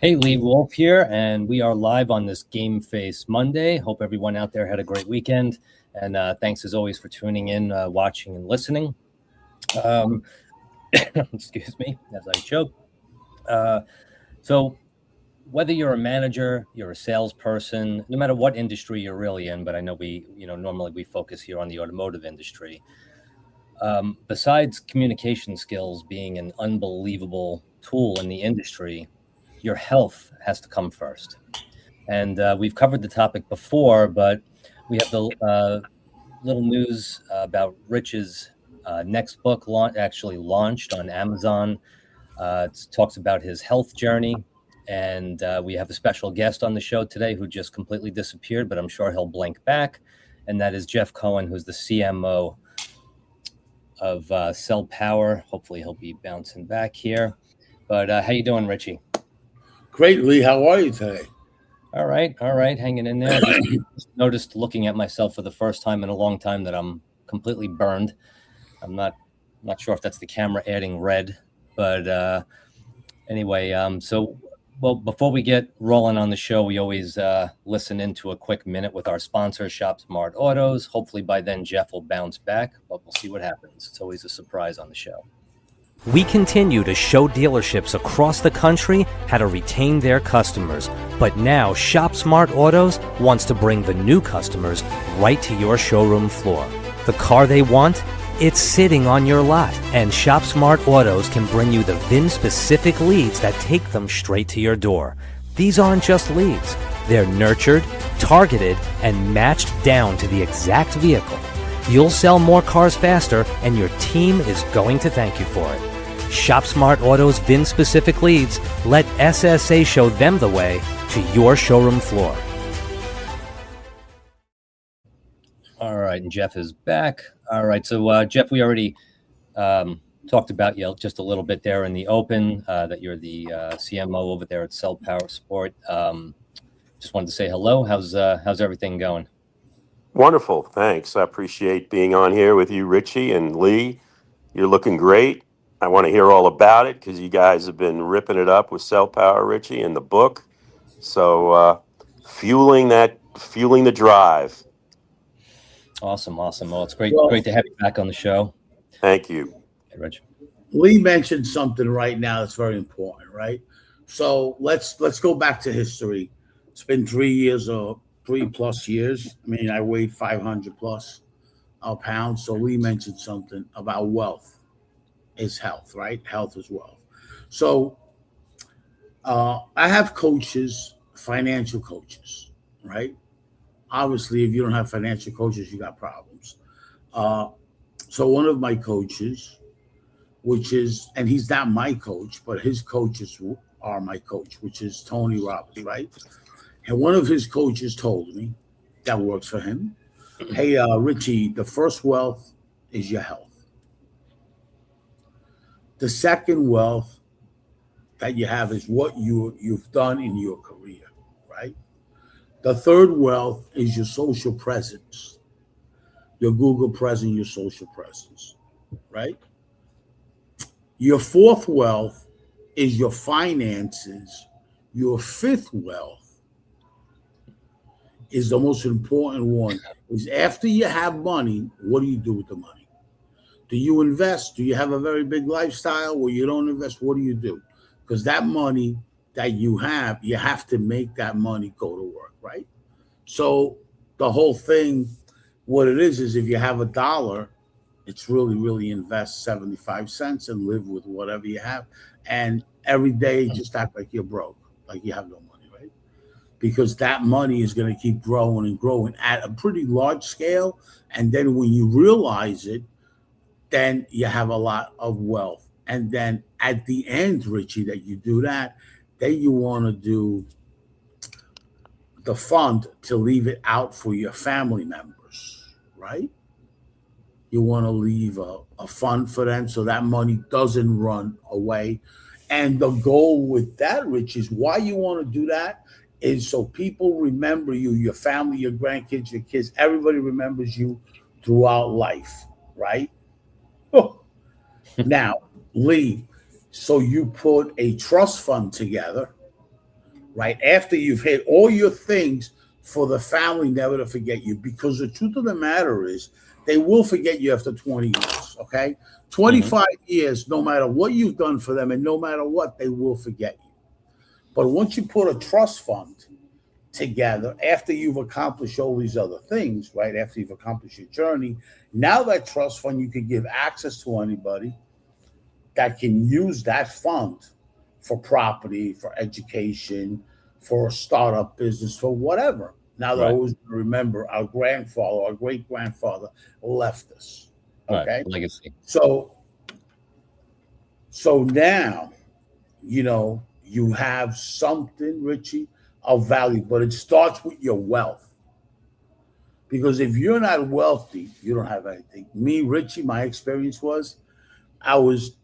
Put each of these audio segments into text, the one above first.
Hey, Lee Wolf here, and we are live on this Game Face Monday. Hope everyone out there had a great weekend, and thanks as always for tuning in, watching, and listening. Excuse me as I choke. So whether you're a manager, you're a salesperson, no matter what industry you're really in, but I know normally we focus here on the automotive industry. Besides communication skills being an unbelievable tool in the industry, your health has to come first. And we've covered the topic before, but we have the little news about Rich's next book actually launched on Amazon. It talks about his health journey. And we have a special guest on the show today who just completely disappeared, but I'm sure he'll blink back. And that is Jeff Cohen, who's the CMO of Cell Power. Hopefully he'll be bouncing back here. But how you doing, Richie? Great, Lee. How are you today? All right, hanging in there. Just noticed looking at myself for the first time in a long time that I'm completely burned. I'm not sure if that's the camera adding red, but anyway, well, before we get rolling on the show, we always listen into a quick minute with our sponsor, Shop Smart Autos. Hopefully by then Jeff will bounce back, but we'll see what happens. It's always a surprise on the show. We continue to show dealerships across the country how to retain their customers, but now Shop Smart Autos wants to bring the new customers right to your showroom floor. The car they want? It's sitting on your lot, and Shop Smart Autos can bring you the VIN-specific leads that take them straight to your door. These aren't just leads. They're nurtured, targeted, and matched down to the exact vehicle. You'll sell more cars faster, and your team is going to thank you for it. Shop Smart Autos VIN-specific leads. Let SSA show them the way to your showroom floor. All right, and Jeff is back. All right, so Jeff, we already talked about you just a little bit there in the open, that you're the CMO over there at Cell Power Sport. Just wanted to say hello. How's everything going? Wonderful, thanks. I appreciate being on here with you, Richie and Lee. You're looking great. I want to hear all about it because you guys have been ripping it up with Cell Power, Richie, and the book. So fueling the drive. Awesome. Well, it's great to have you back on the show. Thank you. Hey, Rich. Lee mentioned something right now that's very important, right? So let's go back to history. It's been 3 years or 3+ years. I mean, I weighed 500 plus pounds. So Lee mentioned something about wealth is health, right? Health is wealth. So I have coaches, financial coaches, right? Obviously, if you don't have financial coaches, you got problems. So one of my coaches, and he's not my coach, but his coaches are my coach, which is Tony Robbins, right? And one of his coaches told me, that works for him, hey, Richie, the first wealth is your health. The second wealth that you have is what you've done in your career, right? The third wealth is your social presence, your Google presence, your social presence, right? Your fourth wealth is your finances. Your fifth wealth is the most important one. Is after you have money, what do you do with the money? Do you invest? Do you have a very big lifestyle where you don't invest? What do you do? Because that money that you have to make that money go to work, right? So the whole thing, what it is if you have $1, it's really invest 75 cents and live with whatever you have. And every day just act like you're broke, like you have no money, right? Because that money is going to keep growing and growing at a pretty large scale. And then when you realize it, then you have a lot of wealth. And then at the end, Richie, that you do that, then you want to do the fund to leave it out for your family members, right? You want to leave a fund for them so that money doesn't run away. And the goal with that, Rich, is why you want to do that is so people remember you, your family, your grandkids, your kids, everybody remembers you throughout life, right? Oh. Now, Lee, so you put a trust fund together right? After you've hit all your things for the family never to forget you. Because the truth of the matter is they will forget you after 20 years, okay? 25 years, no matter what you've done for them and no matter what, they will forget you. But once you put a trust fund together, after you've accomplished all these other things, right? After you've accomplished your journey, now that trust fund, you can give access to anybody that can use that fund for property, for education, for a startup business, for whatever. Now they're always going to remember our grandfather, our great grandfather left us. Okay. Legacy. So now, you have something, Richie, of value, but it starts with your wealth. Because if you're not wealthy, you don't have anything. Me, Richie, my experience was I was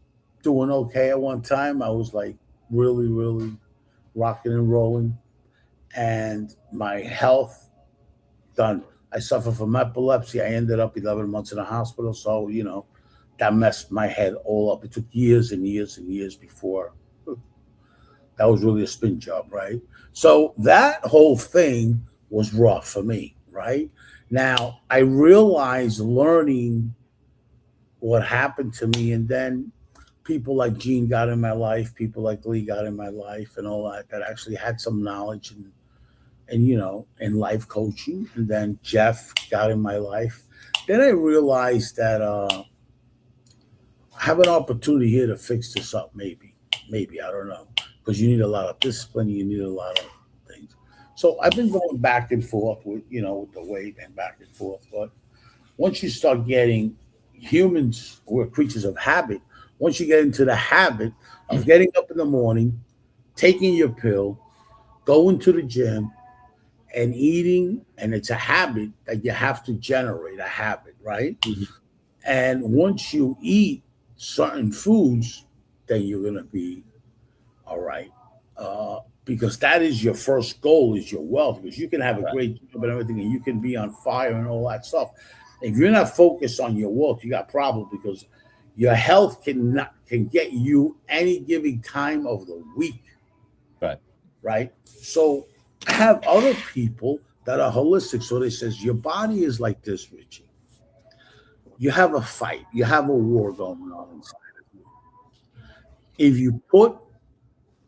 doing okay at one time. I was like really, really rocking and rolling. And my health done. I suffer from epilepsy. I ended up 11 months in a hospital. So, that messed my head all up. It took years and years and years before. That was really a spin job, right? So that whole thing was rough for me, right? Now, I realized learning what happened to me, and then people like Gene got in my life, people like Lee got in my life and all that actually had some knowledge and in life coaching. And then Jeff got in my life. Then I realized that I have an opportunity here to fix this up, maybe, I don't know. Because you need a lot of discipline, you need a lot of things. So I've been going back and forth with the weight and back and forth. But once you start getting humans, we're creatures of habit. Once you get into the habit of getting up in the morning, taking your pill, going to the gym, and eating, and it's a habit that you have to generate a habit, right? Mm-hmm. And once you eat certain foods, then you're going to be all right. Because that is your first goal, is your wealth. Because you can have a great job and everything, and you can be on fire and all that stuff. If you're not focused on your wealth, you got problems, because your health can get you any given time of the week. Right. So I have other people that are holistic. So they says your body is like this, Richie. You have a fight. You have a war going on inside of you. If you put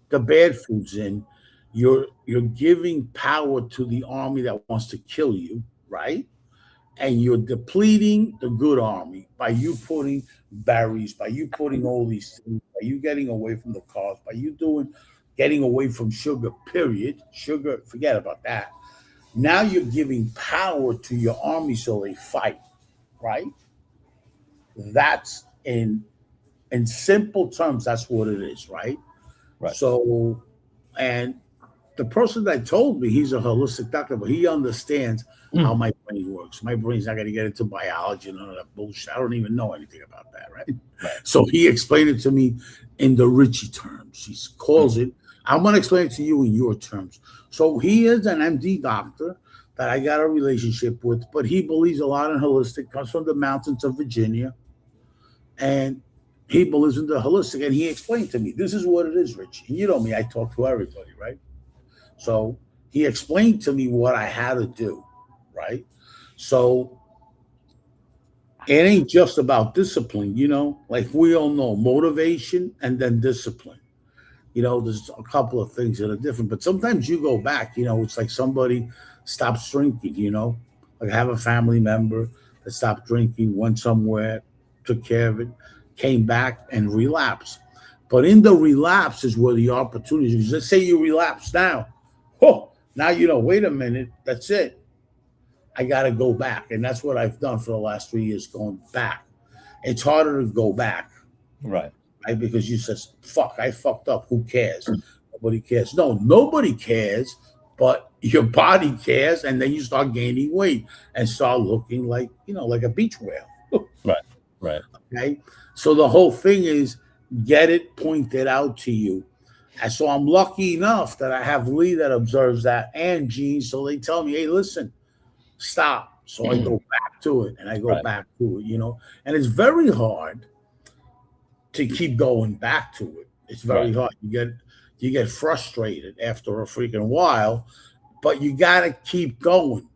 the bad foods in, you're giving power to the army that wants to kill you, right? And you're depleting the good army by you putting berries, by you putting all these things, by you getting away from the carbs, by you getting away from sugar, period. Sugar, forget about that. Now you're giving power to your army so they fight, right? That's in simple terms, that's what it is, right? Right. So, and the person that told me, he's a holistic doctor, but he understands how my brain works. My brain's not going to get into biology and all that bullshit. I don't even know anything about that, right? So he explained it to me in the Richie terms. He calls it, I'm going to explain it to you in your terms. So he is an MD doctor that I got a relationship with, but he believes a lot in holistic, comes from the mountains of Virginia. And he believes in the holistic, and he explained to me, this is what it is, Rich. You know me, I talk to everybody, right? So he explained to me what I had to do, right? So it ain't just about discipline, like we all know, motivation and then discipline. There's a couple of things that are different, but sometimes you go back, it's like somebody stops drinking, like I have a family member that stopped drinking, went somewhere, took care of it, came back and relapsed. But in the relapse is where the opportunity is. Let's say you relapse now. Now wait a minute, that's it. I got to go back. And that's what I've done for the last 3 years, going back. It's harder to go back. Right? Because you says, fuck, I fucked up. Who cares? Nobody cares. No, nobody cares, but your body cares. And then you start gaining weight and start looking like, like a beach whale. Right. Okay. So the whole thing is get it pointed out to you. And so I'm lucky enough that I have Lee that observes that, and Gene. So they tell me, hey, listen, stop. So I go back to it, and I go back to it, and it's very hard to keep going back to it. It's very hard. You get frustrated after a freaking while, but you got to keep going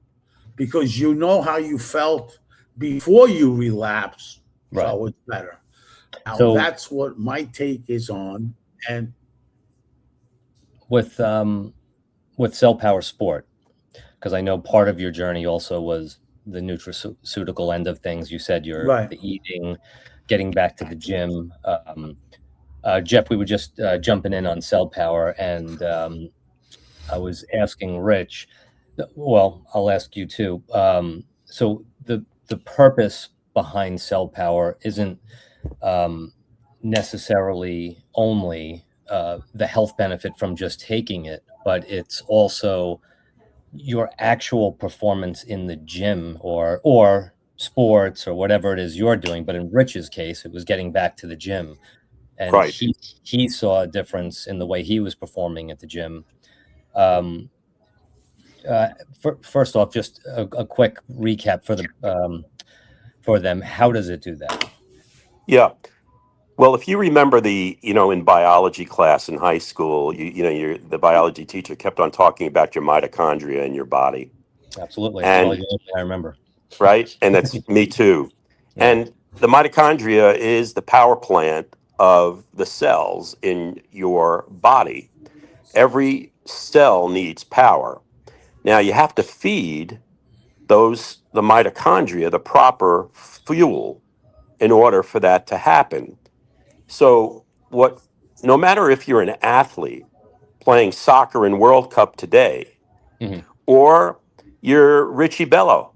because you know how you felt before you relapse. Right. So it's better. Now, So that's what my take is on. And with Cell Power Sport, because I know part of your journey also was the nutraceutical end of things. You said right. the eating, getting back to the gym. Jeff, we were just jumping in on Cell Power, and I was asking Rich. Well, I'll ask you too. So the purpose behind Cell Power isn't necessarily only the health benefit from just taking it, but it's also your actual performance in the gym or sports or whatever it is you're doing. But in Rich's case, it was getting back to the gym, and Right. he saw a difference in the way he was performing at the gym. Um, First off, just a quick recap for them. How does it do that? Yeah. Well, if you remember in biology class in high school, the biology teacher kept on talking about your mitochondria in your body, Absolutely, that's all and the only thing I remember. right, and that's me too. Yeah. And the mitochondria is the power plant of the cells in your body. Every cell needs power. Now you have to feed the mitochondria the proper fuel in order for that to happen. So no matter if you're an athlete playing soccer in World Cup today, Mhm. or you're Richie Bello,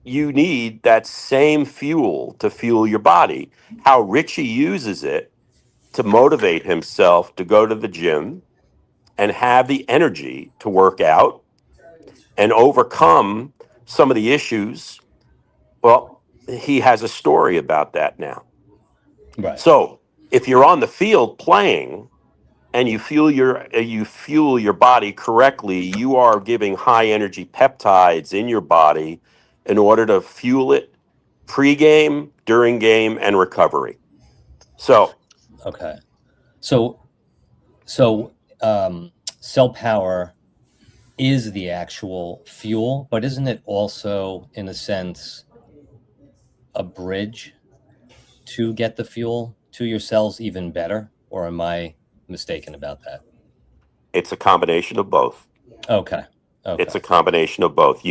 you need that same fuel to fuel your body. How Richie uses it to motivate himself to go to the gym and have the energy to work out and overcome some of the issues. Well, he has a story about that now. Right. So if you're on the field playing and you fuel your body correctly, you are giving high energy peptides in your body in order to fuel it pre-game, during game, and recovery. So Okay. So Cell Power is the actual fuel, but isn't it also, in a sense, a bridge to get the fuel to your cells even better? Or am I mistaken about that? it's a combination of both. Okay. It's a Okay. combination of both.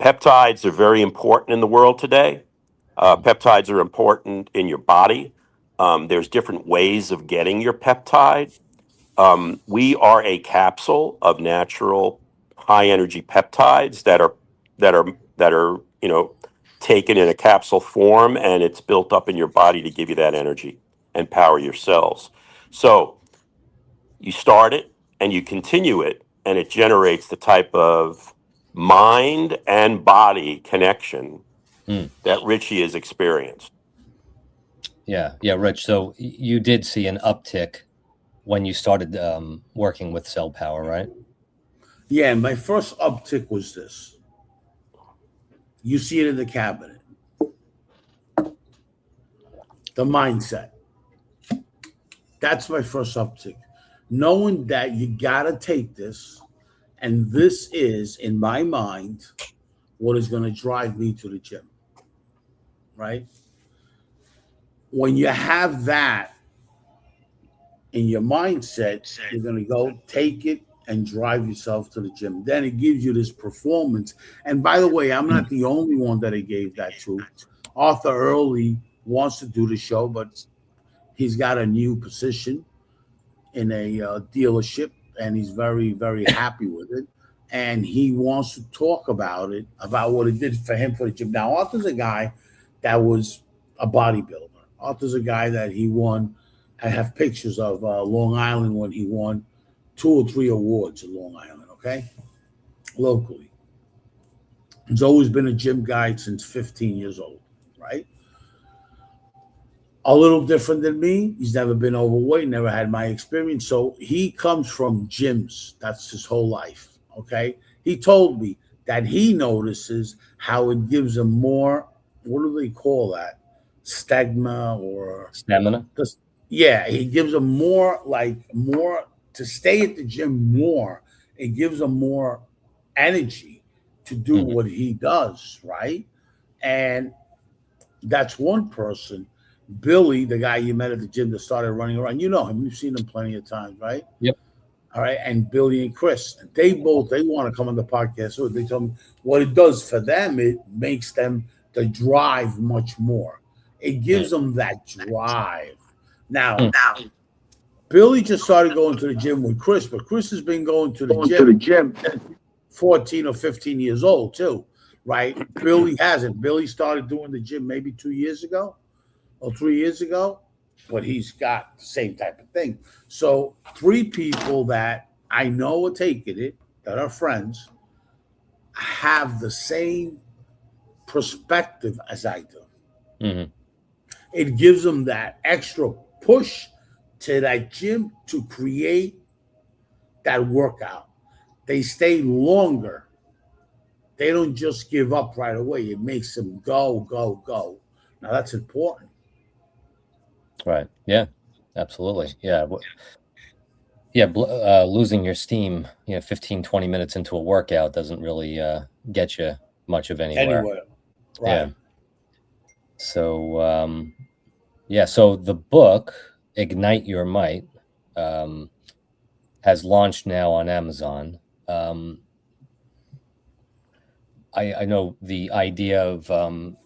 Peptides are very important in the world today. Peptides are important in your body. There's different ways of getting your peptide. We are a capsule of natural high energy peptides that are taken in a capsule form, and it's built up in your body to give you that energy and power your cells. So you start it and you continue it, and it generates the type of mind and body connection Hmm. that Richie has experienced. Yeah. Yeah, Rich. So you did see an uptick when you started working with Cell Power, right? Yeah, my first uptick was this. You see it in the cabinet. The mindset. That's my first uptick. Knowing that you got to take this, and this is, in my mind, what is going to drive me to the gym. Right? When you have that in your mindset, you're going to go take it and drive yourself to the gym. Then it gives you this performance. And by the way, I'm not the only one that I gave that to. Arthur Early wants to do the show, but he's got a new position in a dealership, and he's very, very happy with it. And he wants to talk about it, about what it did for him for the gym. Now, Arthur's a guy that was a bodybuilder. Arthur's a guy that he won. I have pictures of Long Island when he won 2 or 3 awards in Long Island, okay? Locally. He's always been a gym guy since 15 years old, right? A little different than me. He's never been overweight, never had my experience. So he comes from gyms. That's his whole life, okay? He told me that he notices how it gives him more, what do they call that? Stamina or Stamina. Yeah, he gives them more, more to stay at the gym more. It gives them more energy to do Mhm. what he does, right? And that's one person. Billy, the guy you met at the gym that started running around, you know him. You've seen him plenty of times, right? Yep. All right. And Billy and Chris, they want to come on the podcast. So they told me what it does for them, it makes them to drive much more. It gives them that drive. Now, Mm. Billy just started going to the gym with Chris, but Chris has been going to the gym 14 or 15 years old too, right? Billy hasn't. Billy started doing the gym maybe 2 years ago or 3 years ago, but he's got the same type of thing. So 3 people that I know are taking it, that are friends, have the same perspective as I do. Mhm. It gives them that extra push to that gym to create that workout. They stay longer. They don't just give up right away. It makes them go, go, go. Now that's important. Right. Yeah. Absolutely. Yeah. Losing your steam, 15, 20 minutes into a workout doesn't really get you much of anywhere. Anywhere. Yeah. Right. So, so the book, Ignite Your Might, has launched now on Amazon. I know the idea of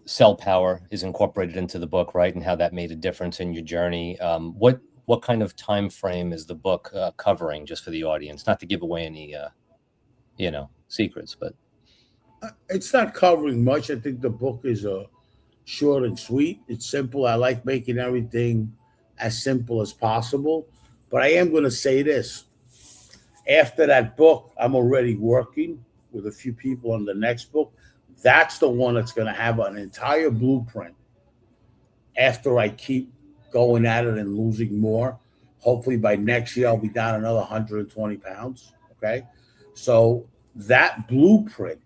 cell power is incorporated into the book, right? And how that made a difference in your journey. What kind of time frame is the book covering, just for the audience? Not to give away any, secrets, but It's not covering much. I think the book is short and sweet. It's simple. I like making everything as simple as possible. But I am going to say this. After that book, I'm already working with a few people on the next book. That's the one that's going to have an entire blueprint after I keep going at it and losing more. Hopefully by next year, I'll be down another 120 pounds. Okay. So that blueprint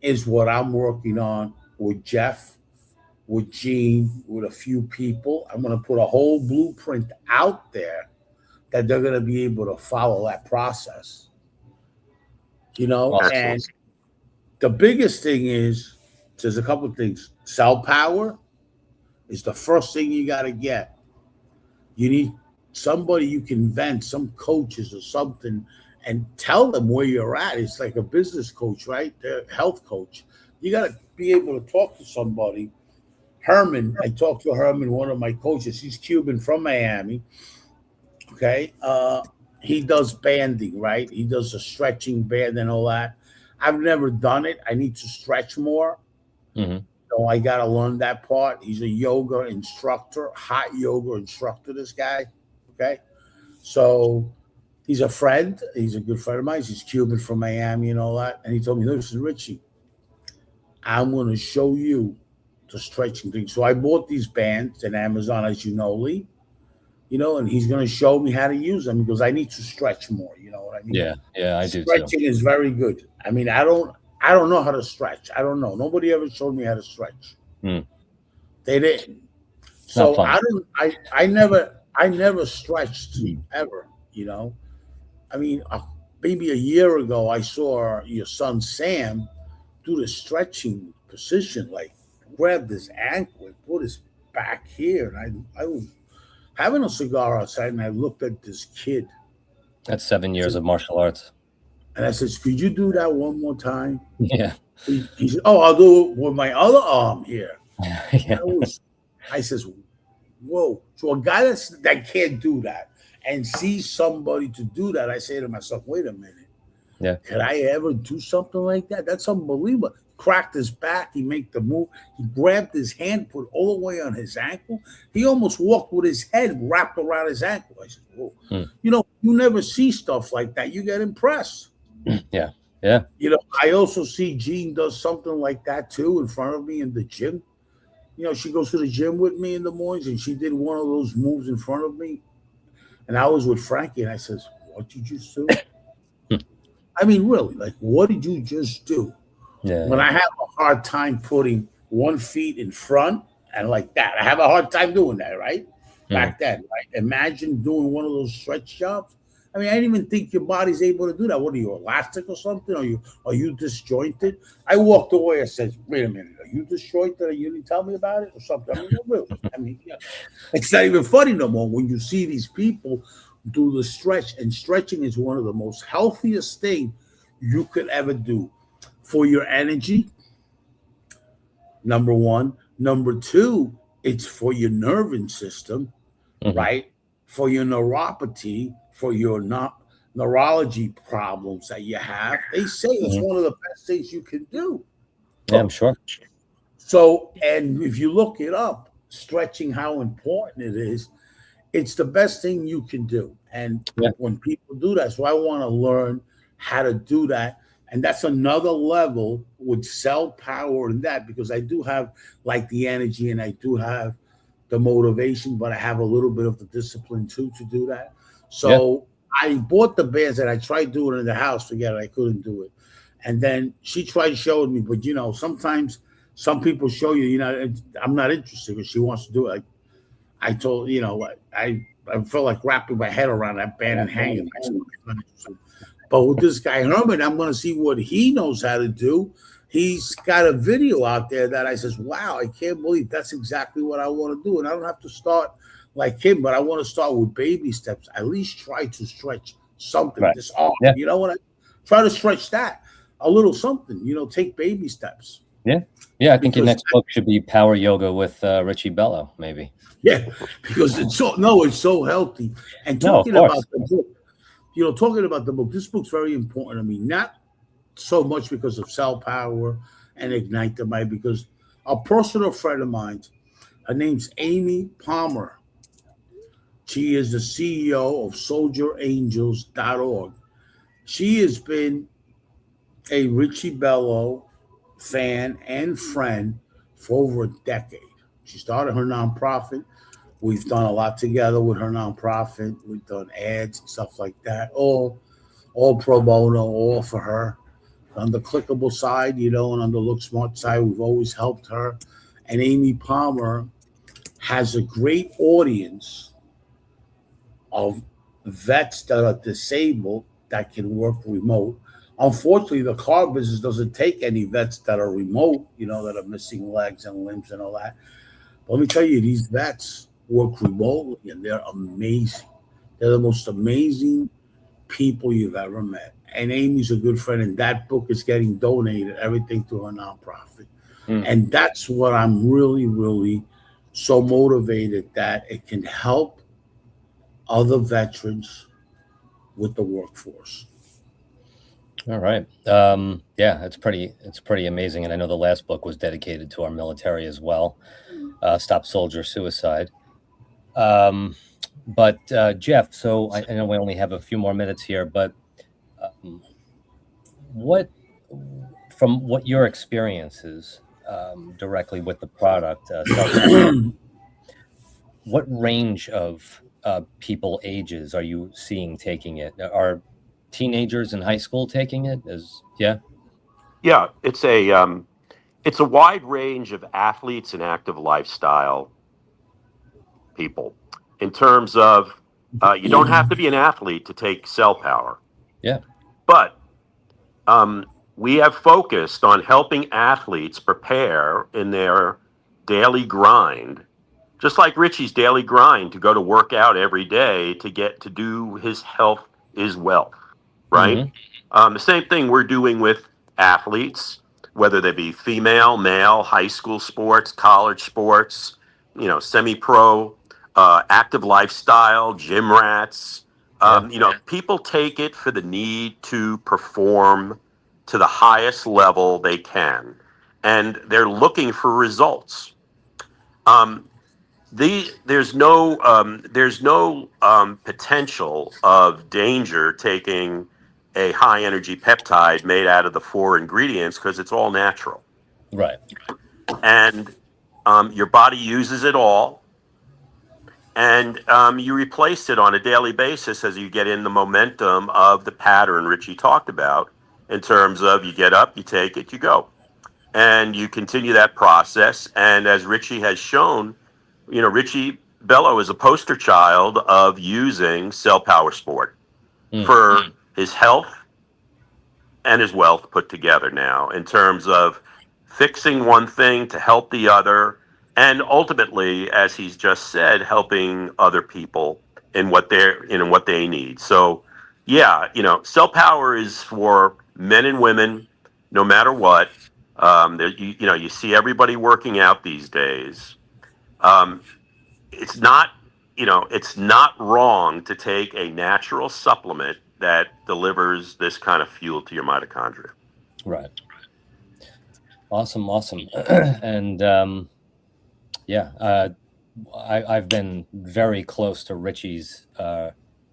is what I'm working on with Jeff, with Gene, with a few people. I'm going to put a whole blueprint out there that they're going to be able to follow that process. Awesome. And the biggest thing is, there's a couple of things. Cell power is the first thing you got to get. You need somebody you can vent, some coaches or something, and tell them where you're at. It's like a business coach, right? They're a health coach. You got to be able to talk to somebody. Herman, I talked to Herman, one of my coaches. He's Cuban from Miami. Okay. He does banding, right? He does a stretching band and all that. I've never done it. I need to stretch more. Mm-hmm. So I got to learn that part. He's a yoga instructor, hot yoga instructor, this guy. Okay. So he's a friend. He's a good friend of mine. He's Cuban from Miami and all that. And he told me, listen, Richie, I'm going to show you the stretching thing. So I bought these bands on Amazon, as you know, Lee. And he's going to show me how to use them because I need to stretch more. You know what I mean? Yeah, I do too. Stretching is very good. I mean, I don't know how to stretch. I don't know. Nobody ever showed me how to stretch. They didn't. So I never stretched ever. I mean, maybe a year ago, I saw your son Sam do the stretching position, like grabbed his ankle and put his back here, and I was having a cigar outside, and I looked at this kid. That's 7 years of martial arts. And I said, could you do that one more time? Yeah. He said, oh, I'll do it with my other arm here. Yeah. I says, whoa. So a guy that can't do that and sees somebody to do that, I say to myself, wait a minute. Yeah. Could I ever do something like that? That's unbelievable. Cracked his back. He made the move. He grabbed his hand, put all the way on his ankle. He almost walked with his head wrapped around his ankle. I said, whoa. You never see stuff like that. You get impressed. Yeah. I also see Jean does something like that too in front of me in the gym. She goes to the gym with me in the mornings, and she did one of those moves in front of me. And I was with Frankie, and I says, what did you just do? I mean, really, like, what did you just do? Yeah. When I have a hard time putting 1 foot in front and like that, I have a hard time doing that, right? back then, right? Imagine doing one of those stretch jobs. I mean, I didn't even think your body's able to do that. What are you, elastic or something? Are you disjointed? I walked away and said, "Wait a minute, are you disjointed? You didn't tell me about it or something?" I mean, no, really. I mean, yeah. It's not even funny no more when you see these people do the stretch. And stretching is one of the most healthiest thing you could ever do for your energy. Number one. Number two, it's for your nervous system, Mhm. right? For your neuropathy, for your neurology problems that you have. They say it's Mhm. one of the best things you can do. Yeah, I'm sure. So, and if you look it up, stretching, how important it is, it's the best thing you can do. And Yeah. when people do that, so I want to learn how to do that. And that's another level with cell power and that, because I do have like the energy and I do have the motivation, but I have a little bit of the discipline too to do that. Yeah. So I bought the bands and I tried doing it in the house. Forget it, I couldn't do it. And then she tried showing me, but sometimes some people show you, I'm not interested because she wants to do it. I told I felt like wrapping my head around that band and hanging. But with this guy Herman, I'm going to see what he knows how to do. He's got a video out there that I says, "Wow, I can't believe that's exactly what I want to do." And I don't have to start like him, but I want to start with baby steps. At least try to stretch something. Right. This arm, Yeah. you know what? Try to stretch that a little something. Take baby steps. Yeah. I think your Because next book should be Power Yoga with Richie Bello, maybe. Yeah, because it's so healthy. And No, of talking course. about the book, this book's very important to me. Not so much because of Cell Power and Ignite the Mind, because a personal friend of mine, her name's Amy Palmer. She is the CEO of SoldierAngels.org. She has been a Richie Bello fan and friend for over a decade. She started her nonprofit. We've done a lot together with her nonprofit. We've done ads and stuff like that, all pro bono, all for her. On the clickable side, and on the Look Smart side, we've always helped her. And Amy Palmer has a great audience of vets that are disabled that can work remote. Unfortunately, the car business doesn't take any vets that are remote, that are missing legs and limbs and all that. But let me tell you, these vets work remotely and they're amazing. They're the most amazing people you've ever met. And Amy's a good friend, and that book is getting donated, everything to her nonprofit. And that's what I'm really, really so motivated that it can help other veterans with the workforce. All right. Yeah, it's pretty amazing. And I know the last book was dedicated to our military as well. Stop Soldier Suicide. But Jeff, so I know we only have a few more minutes here, but from what your experiences directly with the product, what range of people ages are you seeing taking it? Are teenagers in high school taking it? Yeah, it's a wide range of athletes and active lifestyle people. In terms of, you don't have to be an athlete to take Cell Power. Yeah. But we have focused on helping athletes prepare in their daily grind, just like Richie's daily grind to go to work out every day to get to do his health is wealth, right? The same thing we're doing with athletes, whether they be female, male, high school sports, college sports, semi-pro, active lifestyle, gym rats. People take it for the need to perform to the highest level they can, and they're looking for results. There's no potential of danger taking a high energy peptide made out of the 4 ingredients because it's all natural. Right. And your body uses it all. And you replace it on a daily basis as you get in the momentum of the pattern Richie talked about, in terms of you get up, you take it, you go. And you continue that process. And as Richie has shown, Richie Bello is a poster child of using Cell Power Sport Mm. for his health and his wealth put together now, in terms of fixing one thing to help the other, and ultimately, as he's just said, helping other people in what they need. So, yeah, Cell Power is for men and women, no matter what. You see everybody working out these days. Um, it's not it's not wrong to take a natural supplement that delivers this kind of fuel to your mitochondria. Right. Awesome. And I've been very close to Richie's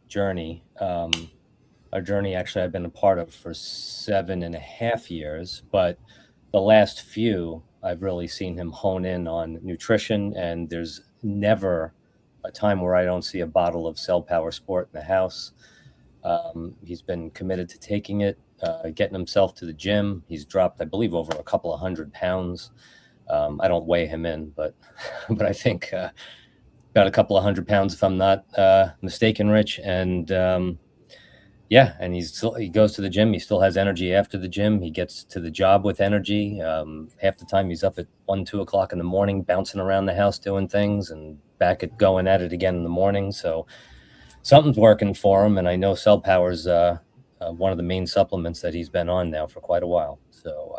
journey. A journey actually I've been a part of for 7.5 years, but the last few I've really seen him hone in on nutrition, and there's never a time where I don't see a bottle of Cell Power Sport in the house. He's been committed to taking it, getting himself to the gym. He's dropped, I believe, over a couple of 100 pounds. I don't weigh him in, but I think about a couple of 100 pounds, if I'm not mistaken, Rich. And and he goes to the gym. He still has energy after the gym. He gets to the job with energy. Half the time he's up at 1-2 o'clock in the morning, bouncing around the house doing things, and back at going at it again in the morning. So something's working for him, and I know Cell Power's one of the main supplements that he's been on now for quite a while. So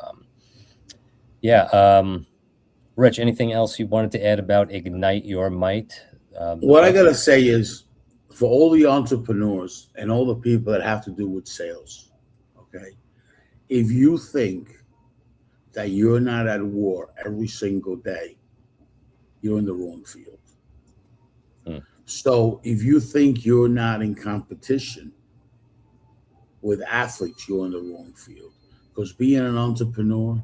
Rich, anything else you wanted to add about Ignite Your Might? What I gotta say is, for all the entrepreneurs and all the people that have to do with sales, okay, if you think that you're not at war every single day, you're in the wrong field. So if you think you're not in competition with athletes, you're in the wrong field, because being an entrepreneur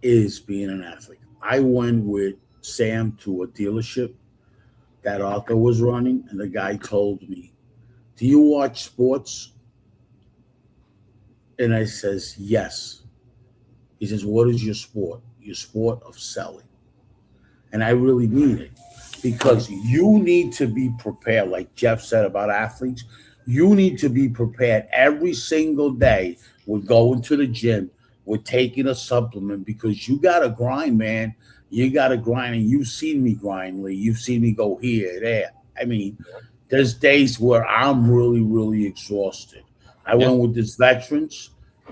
is being an athlete. I went with Sam to a dealership that Arthur was running, and the guy told me, "Do you watch sports?" And I says, "Yes." He says, "What is your sport?" "Your sport of selling." And I really mean it, because you need to be prepared. Like Jeff said about athletes, you need to be prepared every single day with going to the gym, with taking a supplement, because you got to grind, man. You got to grind, and you've seen me grind, Lee. You've seen me go here, there. I mean, there's days where I'm really, really exhausted. I went with this veterans,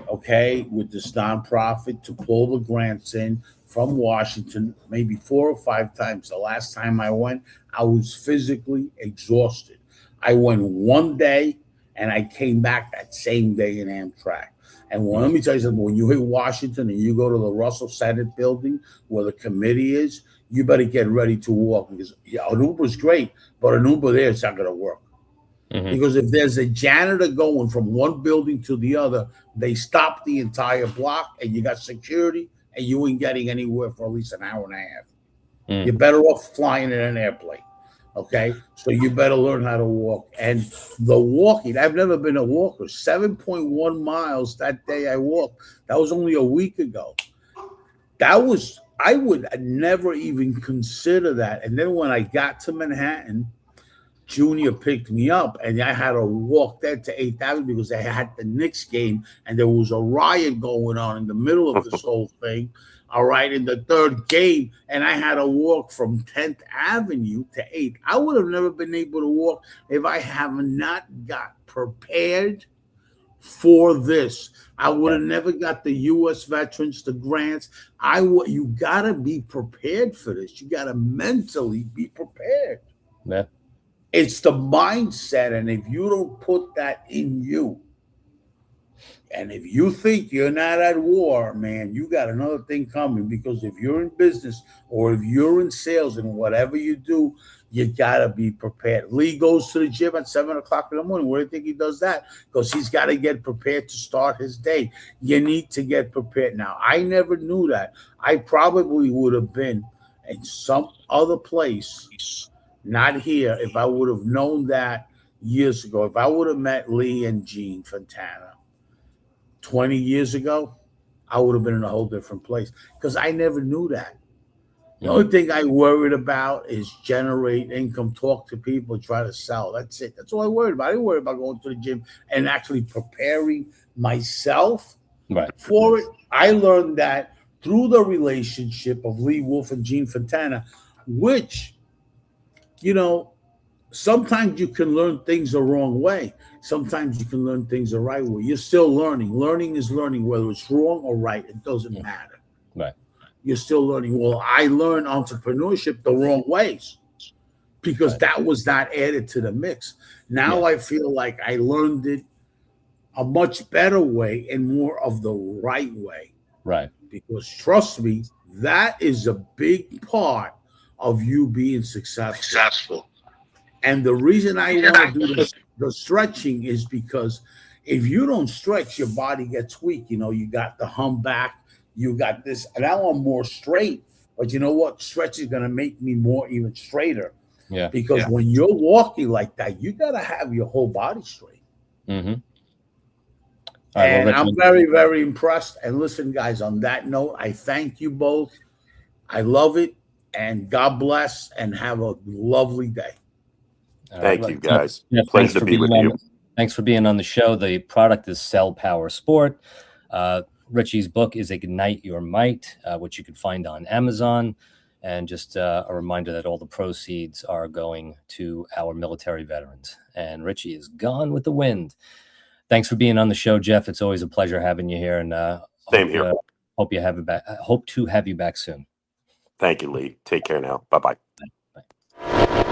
okay, with this nonprofit to pull the grants in from Washington, maybe 4 or 5 times. The last time I went, I was physically exhausted. I went one day, and I came back that same day in Amtrak. And let me tell you something, when you hit Washington and you go to the Russell Senate building where the committee is, you better get ready to walk, because an Uber's great, but an Uber there is not going to work. Because if there's a janitor going from one building to the other, they stop the entire block, and you got security, and you ain't getting anywhere for at least an hour and a half. You're better off flying in an airplane. Okay, so you better learn how to walk. And the walking, I've never been a walker. 7.1 miles that day I walked. That was only a week ago. I would never even consider that. And then when I got to Manhattan, Junior picked me up, and I had to walk there to 8th Avenue because I had the Knicks game, and there was a riot going on in the middle of this whole thing. All right, in the third game, and I had to walk from 10th Avenue to 8th. I would have never been able to walk if I have not got prepared for this. I would have never got the U.S. veterans, the grants. You got to be prepared for this. You got to mentally be prepared. Yeah. It's the mindset, and if you don't put that in you, and if you think you're not at war, man, you got another thing coming, because if you're in business or if you're in sales and whatever you do, you got to be prepared. Lee goes to the gym at 7 o'clock in the morning. Where do you think he does that? Because he's got to get prepared to start his day. You need to get prepared. Now, I never knew that. I probably would have been in some other place, not here, if I would have known that years ago. If I would have met Lee and Gene Fontana 20 years ago, I would have been in a whole different place, because I never knew that. The only thing I worried about is generate income, talk to people, try to sell. That's it. That's all I worried about. I didn't worry about going to the gym and actually preparing myself Right. for it. I learned that through the relationship of Lee Wolf and Gene Fontana, which, you know, sometimes you can learn things the wrong way. Sometimes you can learn things the right way. You're still learning. Learning is learning, whether it's wrong or right. It doesn't matter. Right. You're still learning. Well, I learned entrepreneurship the wrong ways because that was not added to the mix. Now I feel like I learned it a much better way and more of the right way. Right. Because trust me, that is a big part of you being successful. And the reason I want to do the stretching is because if you don't stretch, your body gets weak. You know, you got the humpback. You got this, and now I'm more straight. But you know what? Stretch is going to make me more even straighter. Yeah. Because when you're walking like that, you got to have your whole body straight. Mm-hmm. And I'm very, very impressed. And listen, guys, on that note, I thank you both. I love it. And God bless and have a lovely day. Thank you, guys. Yeah, Pleasure to be with you. Thanks for being on the show. The product is Cell Power Sport. Richie's book is Ignite Your Might, which you can find on Amazon. And just a reminder that all the proceeds are going to our military veterans. And Richie is gone with the wind. Thanks for being on the show, Jeff. It's always a pleasure having you here. And Same here. Hope you have it back. Hope to have you back soon. Thank you, Lee. Take care now. Bye-bye. Bye.